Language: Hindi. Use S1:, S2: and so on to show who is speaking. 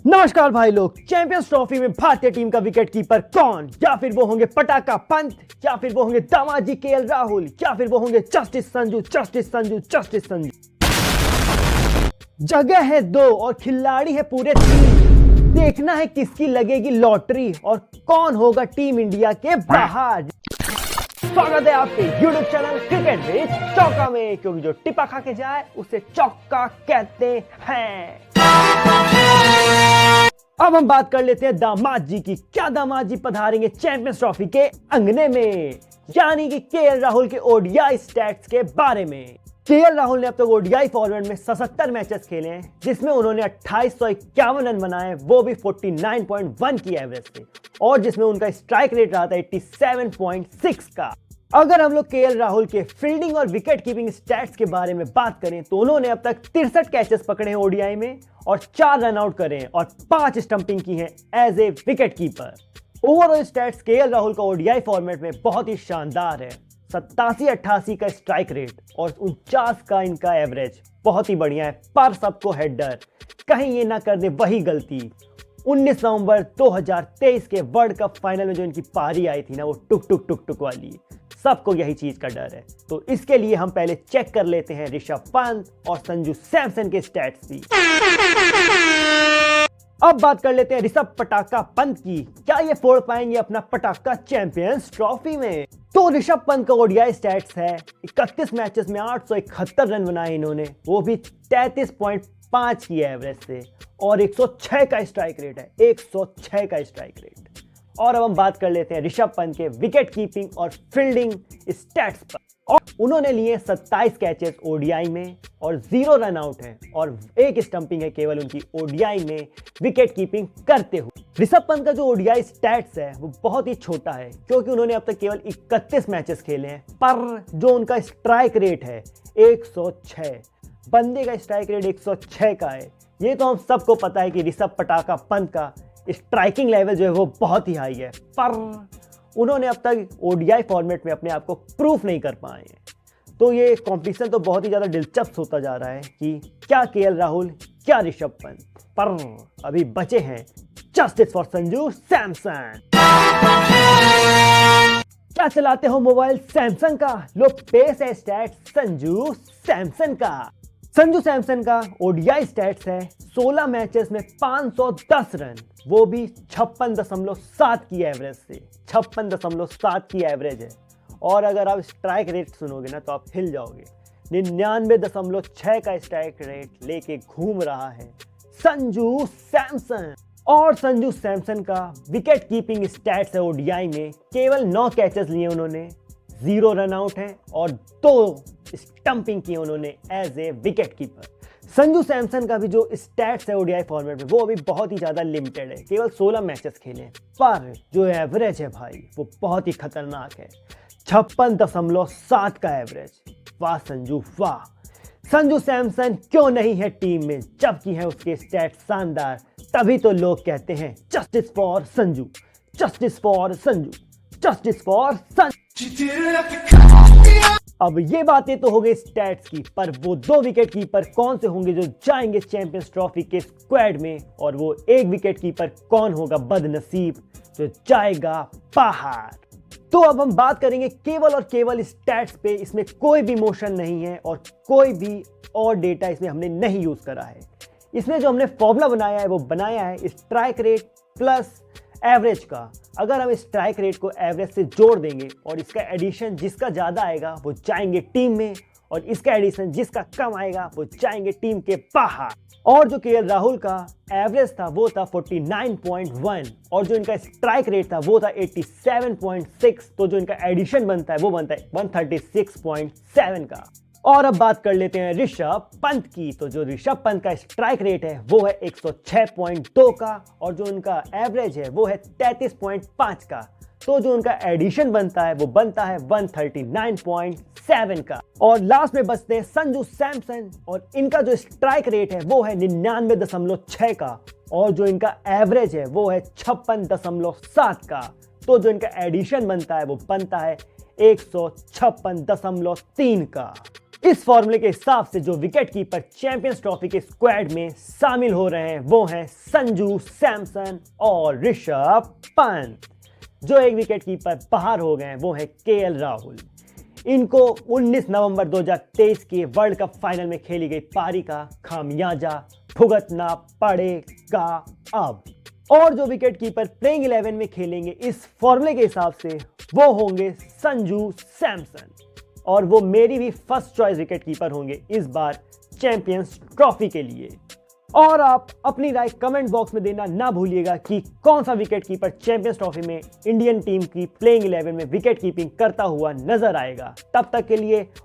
S1: नमस्कार भाई लोग। चैंपियंस ट्रॉफी में भारतीय टीम का विकेट कीपर कौन? या फिर वो होंगे पटाका पंत, या फिर वो होंगे दामाजी केएल राहुल, या फिर वो होंगे जस्टिस संजू। जगह है दो और खिलाड़ी है पूरे तीन। देखना है किसकी लगेगी लॉटरी और कौन होगा टीम इंडिया के बाहर। स्वागत है आपके YouTube चैनल क्रिकेट विद चौका में, क्योंकि जो टिपा खा के जाए उसे चौका कहते हैं। अब हम बात कर लेते हैं दामाद जी की। क्या दामाद जी पधारेंगे चैंपियंस ट्रॉफी के अंगने में, यानी कि केएल राहुल के ओडीआई स्टैट्स के बारे में। केएल राहुल ने अब तक ओडीआई फॉर्मेट में 77 मैचेस खेले हैं, जिसमें उन्होंने 2851 रन बनाए, वो भी 49.1 की एवरेज से, और जिसमें उनका स्ट्राइक रेट रहा था 87.6 का। अगर हम लोग केएल राहुल के फील्डिंग और विकेट कीपिंग स्टैट्स के बारे में बात करें तो उन्होंने अब तक 63 कैचेस पकड़े हैं ओडीआई में और 4 रन आउट करे हैं और 5 स्टंपिंग की हैं as a wicket keeper. Overall stats KL Rahul का ओडीआई फॉर्मेट में बहुत ही शानदार है। 87-88 का स्ट्राइक रेट और 49 का इनका एवरेज बहुत ही बढ़िया है। पर सबको हेडर, कहीं ये ना कर दे वही गलती। 19 नवंबर 2023 के वर्ल्ड कप फाइनल में जो इनकी पारी आई थी ना, वो टुक टुक टुक टुक वाली, सबको यही चीज का डर है। तो इसके लिए हम पहले चेक कर लेते हैं ऋषभ पंत और संजू सैमसन के स्टैट्स भी। अब बात कर लेते हैं ऋषभ पटाका पंत की। क्या ये फोड़ पाएंगे अपना पटाका चैंपियंस ट्रॉफी में? तो ऋषभ पंत का ओडीआई स्टैट्स है 31 मैचेस में 871 रन बनाए इन्होंने, वो भी 33.5 की एवरेज से, और 106 का स्ट्राइक रेट है, 106 का स्ट्राइक रेट। और अब हम बात कर लेते हैं ऋषभ पंत के विकेट कीपिंग और फील्डिंग स्टैट्स पर। और उन्होंने लिए 27 कैचेस ओडीआई में और 0 रन आउट है और 1 स्टंपिंग है केवल उनकी ओडीआई में विकेट कीपिंग करते हुए। ऋषभ पंत का जो ओडीआई स्टैट्स है वो बहुत ही छोटा है, क्योंकि उन्होंने अब तक केवल 31 मैचेस खेले हैं। पर जो उनका स्ट्राइक रेट है 106, बंदे का स्ट्राइक रेट 106 का है। ये तो हम सबको पता है कि ऋषभ पटाका पंत का स्ट्राइकिंग लेवल जो है वो बहुत ही हाई है, पर उन्होंने अब तक ओडीआई फॉर्मेट में अपने आप को प्रूफ नहीं कर पाए हैं। तो ये कॉम्पिटिशन तो बहुत ही ज़्यादा दिलचस्प होता जा रहा है कि क्या केएल राहुल, क्या ऋषभ पंत, पर अभी बचे हैं जस्टिस फॉर संजू सैमसन। क्या चलाते हो मोबाइल सैमसंग का? लो पेस है स्टैट्स संजू सैमसन का। संजू सैमसन का ओडीआई स्टैट्स है 16 मैचेस में 510 रन, वो भी 56.7 की एवरेज से, 56.7 की एवरेज है। और अगर आप स्ट्राइक रेट सुनोगे ना तो आप हिल जाओगे। 99.6 का स्ट्राइक रेट लेके घूम रहा है संजू सैमसन। और संजू सैमसन का विकेट कीपिंग स्टैट्स है ओडीआई में, केवल 9 कैचेस लिए उन्होंने, 0 रन आउट है और 2 स्टंपिंग की उन्होंने as a wicket keeper. Sanju Samson का भी जो स्टैट्स है ओडीआई फॉर्मेट में वो अभी बहुत ही ज्यादा लिमिटेड है, केवल 16 मैचेस खेले हैं, पर जो एवरेज है भाई वो बहुत ही खतरनाक है, 56.7 का एवरेज। वाह संजू वाह। संजू सैमसन क्यों नहीं है टीम में, जबकि है उसके स्टैट्स शानदार। तभी तो लोग कहते हैं justice for Sanju, justice for Sanju, justice for Sanju. अब ये बातें तो हो गई स्टैट्स की, पर वो 2 विकेट कीपर कौन से होंगे जो जाएंगे चैंपियंस ट्रॉफी के स्क्वाड में, और वो 1 विकेट कीपर कौन होगा बदनसीब जो जाएगा बाहर? तो अब हम बात करेंगे केवल और केवल स्टैट्स पे। इसमें कोई भी मोशन नहीं है और कोई भी और डेटा इसमें हमने नहीं यूज करा है। इसमें जो हमने फॉर्मूला बनाया है वो बनाया है स्ट्राइक रेट प्लस एवरेज का। अगर हम स्ट्राइक रेट को एवरेज से जोड़ देंगे और इसका एडिशन जिसका ज़्यादा आएगा वो जाएंगे टीम में, और इसका एडिशन जिसका कम आएगा वो जाएंगे टीम के बाहर। और जो केएल राहुल का एवरेज था वो था 49.1 और जो इनका स्ट्राइक रेट था वो था 87.6, तो जो इनका एडिशन बनता है वो बनता है 136.7 का। और अब बात कर लेते हैं ऋषभ पंत की। तो जो ऋषभ पंत का स्ट्राइक रेट है वो है 106.2 का और जो उनका एवरेज है वो है 33.5 का, तो जो उनका एडिशन बनता है वो बनता है 139.7 का। और लास्ट में बचते हैं संजू सैमसन, और इनका जो स्ट्राइक रेट है वो है 99.6 का और जो इनका एवरेज है वो है 56.7 का, तो जो इनका एडिशन बनता है वो बनता है 156.3 का। इस फॉर्मूले के हिसाब से जो विकेट कीपर चैंपियंस ट्रॉफी के स्क्वाड में शामिल हो रहे हैं वो हैं संजू सैमसन और ऋषभ पंत। जो एक विकेट कीपर बाहर हो गए हैं वो है केएल राहुल। इनको 19 नवंबर 2023 के वर्ल्ड कप फाइनल में खेली गई पारी का खामियाजा भुगतना पड़ेगा अब। और जो विकेट कीपर प्लेइंग 11 में खेलेंगे इस फॉर्मूले के हिसाब से वो होंगे संजू सैमसन, और वो मेरी भी फर्स्ट चॉइस विकेट कीपर होंगे इस बार चैंपियंस ट्रॉफी के लिए। और आप अपनी राय कमेंट बॉक्स में देना ना भूलिएगा कि कौन सा विकेट कीपर चैंपियंस ट्रॉफी में इंडियन टीम की प्लेइंग 11 में विकेट कीपिंग करता हुआ नजर आएगा। तब तक के लिए